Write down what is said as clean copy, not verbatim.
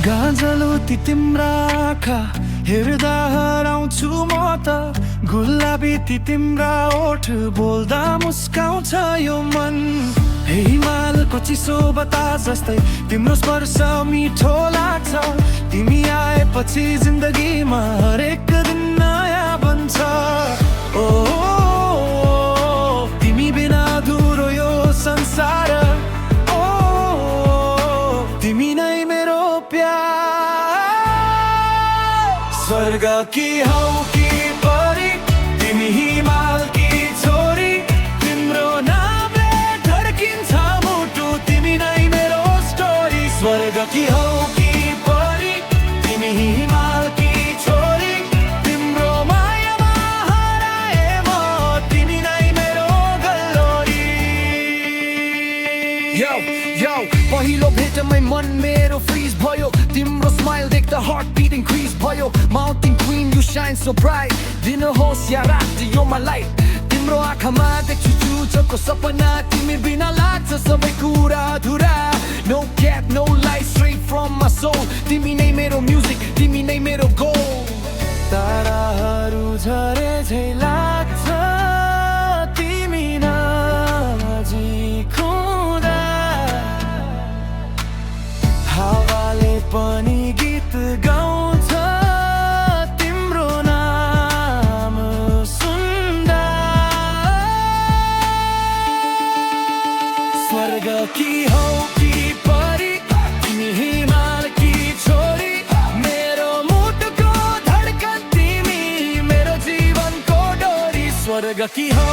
गाजलुती तिम्रा आँखा हेर्दा हराउँछु म त गुलाबी ती तिम्रा ओठ बोल्दा मुस्काउँछ यो मन हिमालको चिसो बतास जस्तै तिम्रो स्पर्श मिठो लाग्छ तिमी आएपछि जिन्दगीमा हरेक दिन नयाँ बन्छ ओ तिमी बिना अधुरो यो संसार ओ तिमी नै मेरो प्यार स्वर्ग की हौ कि परी तिमी हिमालकी छोरी तिम्रो नामले धड्किन्छ मुटु तिमी नै मेरो स्टोरी स्वर्ग की हौ कि परी तिमी हिमालकी छोरी तिम्रो मायामा हराए म तिमी नै मेरो गल्लोरी Yo, yo, पहिलो भेटमै मन मेरो फ्रिज भयो तिम्रो स्माइल देख्दा हार्ट बीट इन्क्रिज भयो mountain queen you shine so bright दिनुहोस् या रात यो माई लाइफ तिम्रो आँखामा देख्छु चुचोको सपना तिमी बिना लाग्छ सबै कुरा अधुरा नो क्याप नो लाइ स्ट्रेट फ्रम माई सोल तिमी नै मेरो म्युजिक तिमी नै मेरो गोल ताराहरू झरे झै लाग्छ तिमी नजिक हुँदा हावाले पनि गीत गाउँछ तिम्रो नाम सुन्दा स्वर्ग की हौ कि परी तिमी हिमालकी छोरी मेरो मुटुको धड्कन तिमी मेरो जीवनको डोरी स्वर्ग की हौ